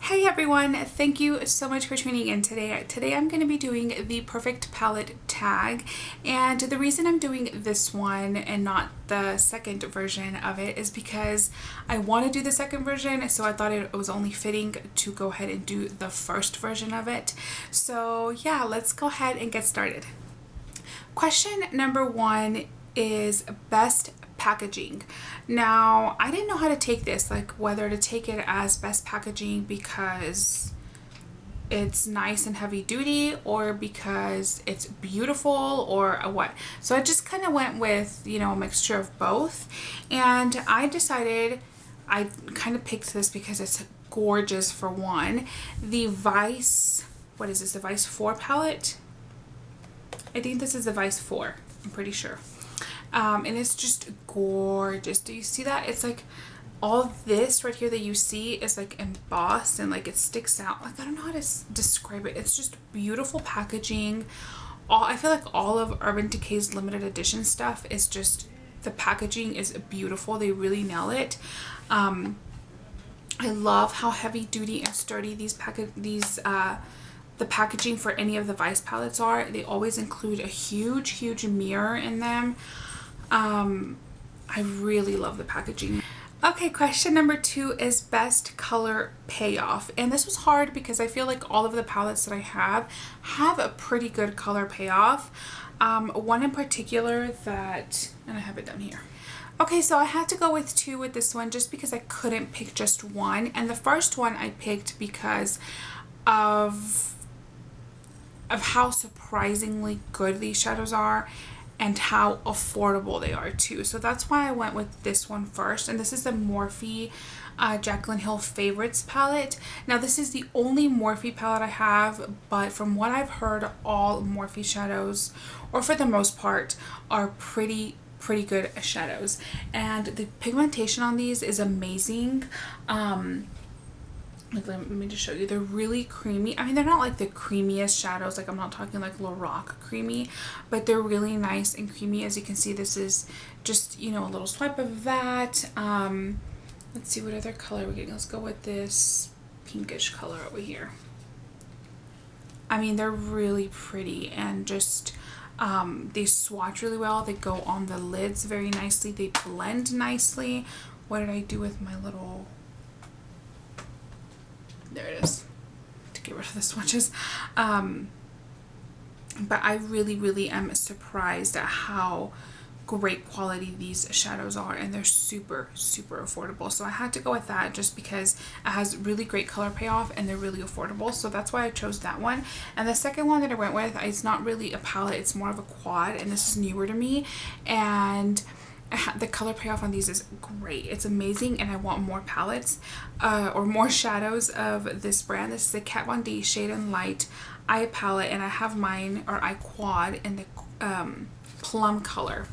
Hey everyone, thank you so much for tuning in today. Today I'm going to be doing the perfect palette tag, and the reason I'm doing this one and not the second version of it is because I want to do the second version, so I thought it was only fitting to go ahead and do the first version of it. So yeah, let's go ahead and get started. Question number one is best packaging. Now, I didn't know how to take this, like whether to take it as best packaging because it's nice and heavy duty or because it's beautiful or what. So I just kind of went with, a mixture of both. And I decided I kind of picked this because it's gorgeous for one. The Vice, what is this, the Vice 4 palette? I think this is the Vice 4, I'm pretty sure. And it's just gorgeous. Do you see that? It's like all this right here that you see is like embossed and like it sticks out. Like, I don't know how to describe it. It's just beautiful packaging. I feel like all of Urban Decay's limited edition stuff is just, the packaging is beautiful. They really nail it. I love how heavy duty and sturdy the packaging for any of the Vice palettes are. They always include a huge mirror in them. I really love the packaging. Okay, question number two is best color payoff. And this was hard because I feel like all of the palettes that I have a pretty good color payoff. One in particular that, and I have it down here. Okay, so I had to go with two with this one just because I couldn't pick just one. And the first one I picked because of how surprisingly good these shadows are and how affordable they are too. So that's why I went with this one first. And this is the Morphe Jaclyn Hill Favorites palette. Now this is the only Morphe palette I have, but from what I've heard, all Morphe shadows, or for the most part, are pretty good shadows. And the pigmentation on these is amazing. Let me just show you. They're really creamy. I mean, they're not like the creamiest shadows. Like, I'm not talking like Lorac creamy, but they're really nice and creamy. As you can see, this is just, a little swipe of that. Let's see what other color we're getting. Let's go with this pinkish color over here. I mean, they're really pretty and just, they swatch really well. They go on the lids very nicely. They blend nicely. What did I do with my little... There it is, to get rid of the swatches. But I really am surprised at how great quality these shadows are, and they're super affordable. So I had to go with that just because it has really great color payoff and they're really affordable. So that's why I chose that one. And the second one that I went with, it's not really a palette, it's more of a quad, and this is newer to me, and the color payoff on these is great. It's amazing, and I want more palettes or more shadows of this brand. This is the Kat Von D Shade and Light Eye Palette, and I have mine, or Eye Quad, in the plum color.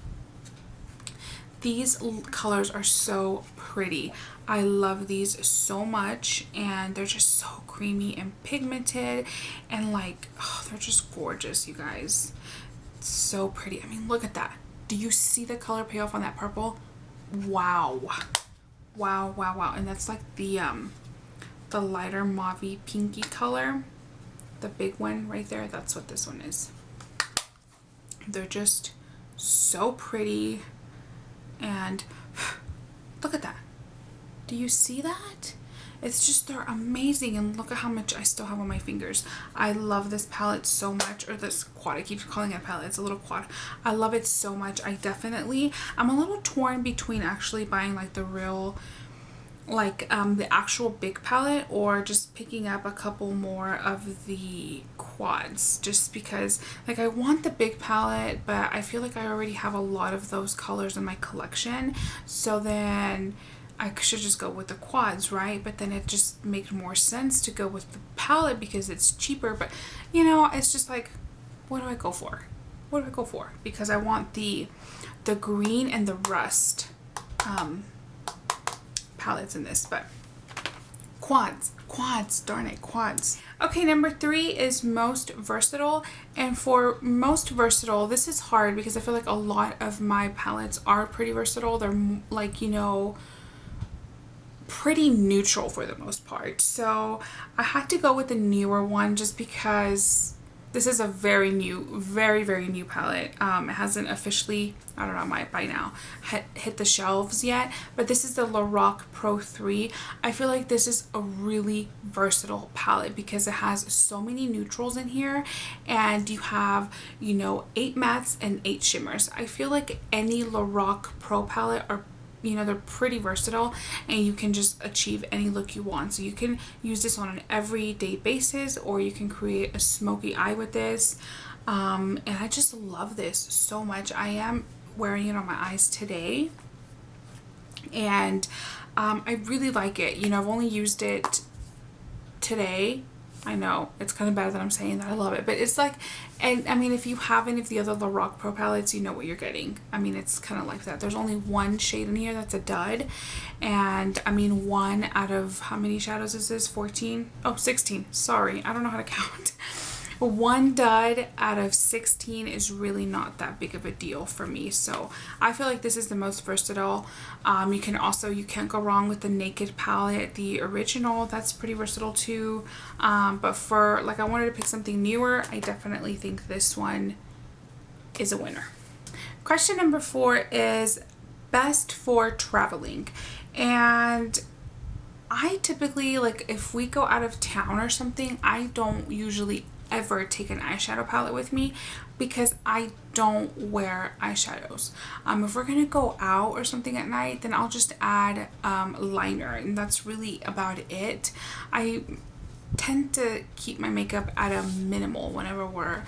These colors are so pretty. I love these so much, and they're just so creamy and pigmented, and like, oh, they're just gorgeous, you guys. It's so pretty. I mean, look at that. Do you see the color payoff on that purple? Wow. And that's like the lighter mauve pinky color. The big one right there, that's what this one is. They're just so pretty. And look at that. Do you see that? It's just, they're amazing, and look at how much I still have on my fingers. I love this palette so much, or this quad. I keep calling it a palette. It's a little quad. I love it so much. I'm a little torn between actually buying like the real, like the actual big palette, or just picking up a couple more of the quads, just because like I want the big palette, but I feel like I already have a lot of those colors in my collection. So then I should just go with the quads, right? But then it just makes more sense to go with the palette because it's cheaper. But it's just like, what do I go for? Because I want the green and the rust palettes in this. But quads, darn it, quads. Okay, number three is most versatile. And for most versatile, this is hard because I feel like a lot of my palettes are pretty versatile. They're like, pretty neutral for the most part. So I had to go with the newer one just because this is a very new palette. It hasn't officially, I don't know, might by now hit the shelves yet, but this is the Lorac Pro 3. I feel like this is a really versatile palette because it has so many neutrals in here, and you have, you know, 8 mattes and 8 shimmers. I feel like any Lorac Pro palette are, you know, they're pretty versatile and you can just achieve any look you want. So you can use this on an everyday basis, or you can create a smoky eye with this. And I just love this so much. I am wearing it on my eyes today, and I really like it. You know, I've only used it today. I know it's kind of bad that I'm saying that I love it, but it's like, and I mean, if you have any of the other Lorac Pro palettes, you know what you're getting. I mean, it's kind of like that. There's only one shade in here that's a dud, and I mean, one out of, how many shadows is this? 14? Oh, 16. Sorry, I don't know how to count. One dud out of 16 is really not that big of a deal for me. So I feel like this is the most versatile. You can't go wrong with the Naked palette, the original. That's pretty versatile too. But for, like, I wanted to pick something newer, I definitely think this one is a winner. Question number 4 is best for traveling. And I typically, like, if we go out of town or something, I don't usually ever take an eyeshadow palette with me because I don't wear eyeshadows. If we're gonna go out or something at night, then I'll just add liner, and that's really about it. I tend to keep my makeup at a minimal whenever we're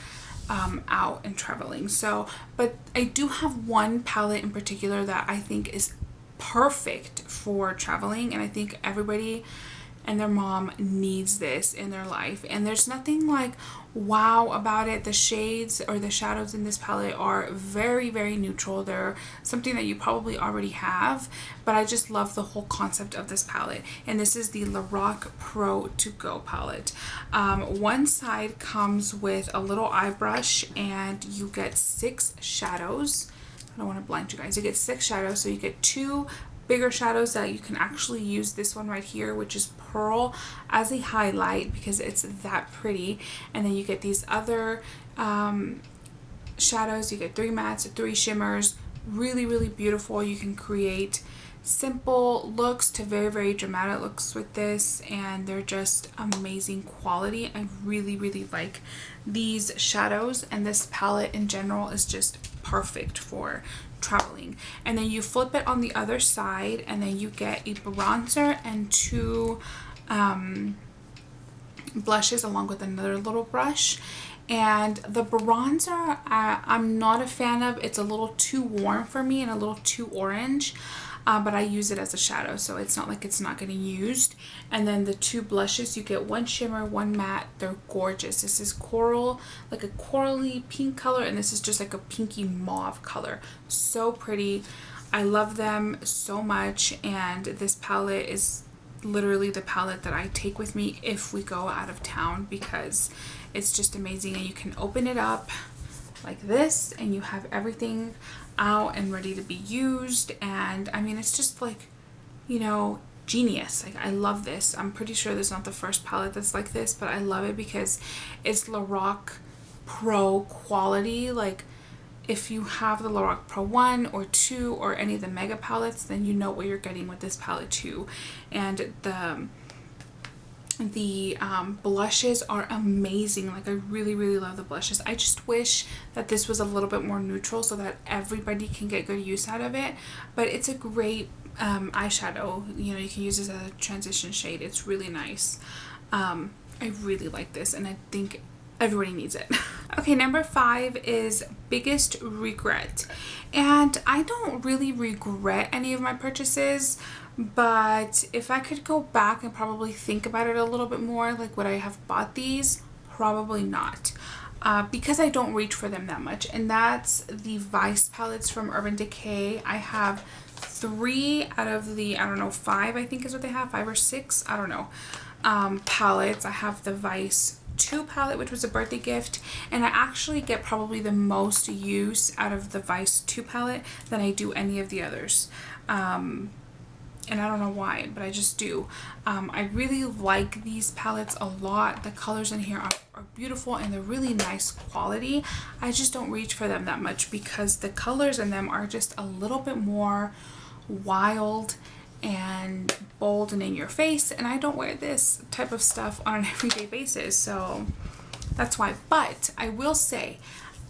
out and traveling. So, but I do have one palette in particular that I think is perfect for traveling, and I think everybody and their mom needs this in their life. And there's nothing like wow about it. The shades or the shadows in this palette are very neutral. They're something that you probably already have, but I just love the whole concept of this palette. And this is the Lorac Pro To Go palette. One side comes with a little eye brush, and you get 6 shadows. I don't want to blind you guys. You get 6 shadows, so you get 2 bigger shadows that you can actually use this one right here, which is Pearl, as a highlight because it's that pretty. And then you get these other shadows. You get 3 mattes, 3 shimmers. Really beautiful. You can create simple looks to very dramatic looks with this, and they're just amazing quality. I really like these shadows, and this palette in general is just perfect for traveling. And then you flip it on the other side, and then you get a bronzer and 2 blushes along with another little brush. And the bronzer I'm not a fan of. It's a little too warm for me and a little too orange. But I use it as a shadow, so it's not like it's not getting used. And then the 2 blushes, you get 1 shimmer, 1 matte. They're gorgeous. This is coral, like a corally pink color, and this is just like a pinky mauve color. So pretty. I love them so much, and this palette is literally the palette that I take with me if we go out of town because it's just amazing. And you can open it up like this, and you have everything out and ready to be used. And I mean, it's just like, you know, genius. Like, I love this. I'm pretty sure this is not the first palette that's like this, but I love it because it's Lorac Pro quality. Like, if you have the Lorac Pro 1 or 2 or any of the mega palettes, then you know what you're getting with this palette too. And the blushes are amazing. Like, I really love the blushes. I just wish that this was a little bit more neutral so that everybody can get good use out of it. But it's a great eyeshadow. You know, you can use this as a transition shade. It's really nice. I really like this, and I think everybody needs it. Okay, number 5 is biggest regret. And I don't really regret any of my purchases, but if I could go back and probably think about it a little bit more, like, would I have bought these? Probably not, because I don't reach for them that much. And that's the Vice palettes from Urban Decay. I have 3 out of the, I don't know, 5 I think is what they have, 5 or 6, I don't know, palettes. I have the Vice 2 palette, which was a birthday gift, and I actually get probably the most use out of the Vice 2 palette than I do any of the others. and I don't know why, but I just do. I really like these palettes a lot. The colors in here are beautiful and they're really nice quality. I just don't reach for them that much because the colors in them are just a little bit more wild and bold and in your face, and I don't wear this type of stuff on an everyday basis, so that's why. But I will say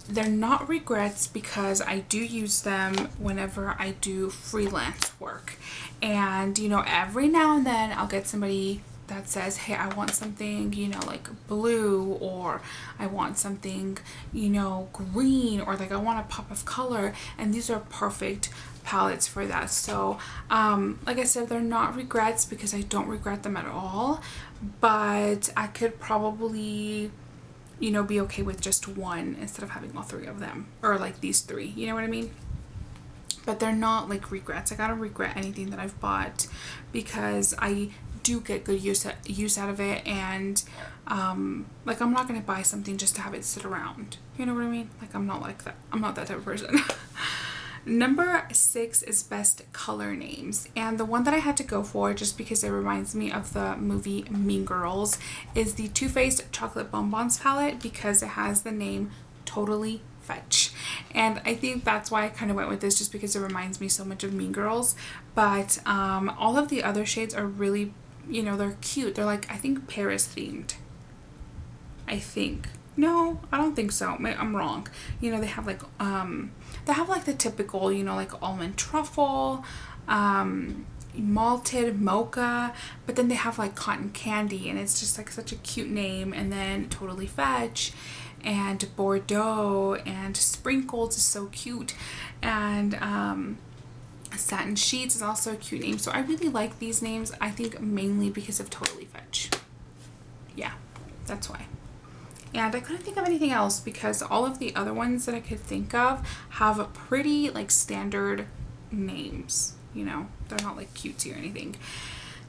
they're not regrets because I do use them whenever I do freelance work. And you know, every now and then I'll get somebody that says, hey, I want something, you know, like blue, or I want something, you know, green, or like I want a pop of color, and these are perfect palettes for that. So like I said, they're not regrets because I don't regret them at all, but I could probably, you know, be okay with just one instead of having all three of them, or like these three, you know what I mean? But they're not like regrets. I gotta regret anything that I've bought because I do get good use out of it, and like I'm not gonna buy something just to have it sit around, you know what I mean? Like I'm not like that. I'm not that type of person. Number 6 is best color names, and the one that I had to go for just because it reminds me of the movie Mean Girls is the Too Faced Chocolate Bonbons palette, because it has the name Totally Fetch, and I think that's why I kind of went with this, just because it reminds me so much of Mean Girls. But all of the other shades are really, you know, they're cute. They're like, I think Paris themed. I think. No, I don't think so. I'm wrong. You know, they have like the typical, you know, like almond truffle, malted mocha, but then they have like cotton candy, and it's just like such a cute name. And then Totally Fetch and Bordeaux and Sprinkled is so cute, and Satin Sheets is also a cute name. So I really like these names, I think mainly because of Totally Fetch. Yeah, that's why. And I couldn't think of anything else because all of the other ones that I could think of have pretty like standard names, you know, they're not like cutesy or anything.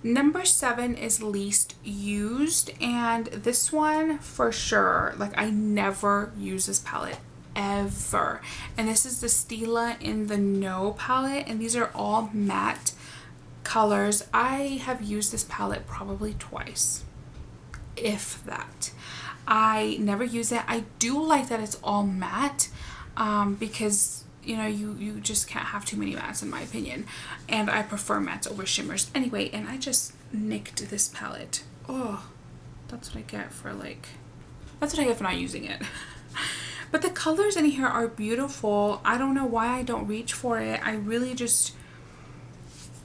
Number 7 is least used, and this one for sure, like I never use this palette ever, and this is the Stila In the Know palette, and these are all matte colors. I have used this palette probably twice, if that. I never use it. I do like that it's all matte, because you know, you just can't have too many mattes in my opinion, and I prefer mattes over shimmers anyway. And I just nicked this palette. Oh, that's what I get for like, that's what I get for not using it. But the colors in here are beautiful. I don't know why I don't reach for it. I really just,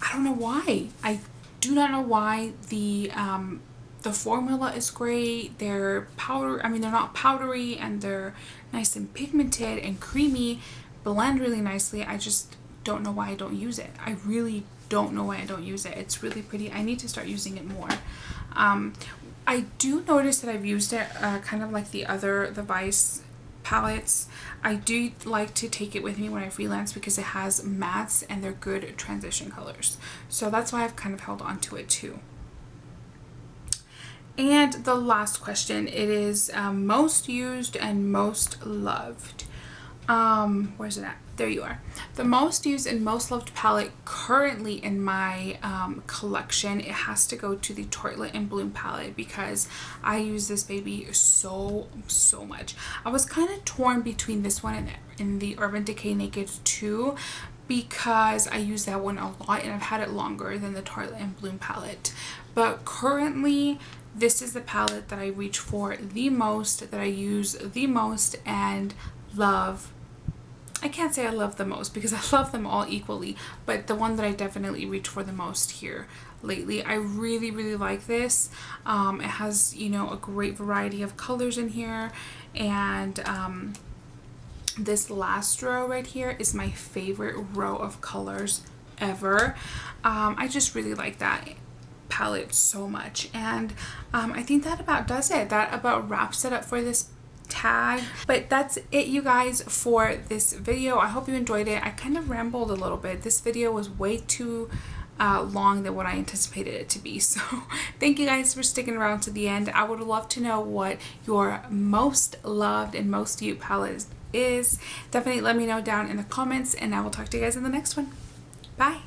I don't know why. I do not know why. The formula is great. They're powder, I mean, they're not powdery, and they're nice and pigmented and creamy, blend really nicely. I just don't know why I don't use it. I really don't know why I don't use it. It's really pretty. I need to start using it more. I do notice that I've used it kind of like the Vice palettes. I do like to take it with me when I freelance because it has mattes and they're good transition colors. So that's why I've kind of held on to it too. And the last question, it is most used and most loved. Where's it at? There you are. The most used and most loved palette currently in my collection, it has to go to the Toilet and Bloom palette because I use this baby so much. I was kind of torn between this one and the Urban Decay Naked 2 because I use that one a lot and I've had it longer than the Toilet and Bloom palette. But currently, this is the palette that I reach for the most, that I use the most and love. I can't say I love the most because I love them all equally, but the one that I definitely reach for the most here lately. I really like this. It has, you know, a great variety of colors in here, and this last row right here is my favorite row of colors ever. I just really like that palette so much, and I think that about does it. That about wraps it up for this tag. But that's it, you guys, for this video. I hope you enjoyed it. I kind of rambled a little bit. This video was way too long than what I anticipated it to be, so thank you guys for sticking around to the end. I would love to know what your most loved and most used palette is. Definitely let me know down in the comments, and I will talk to you guys in the next one. Bye.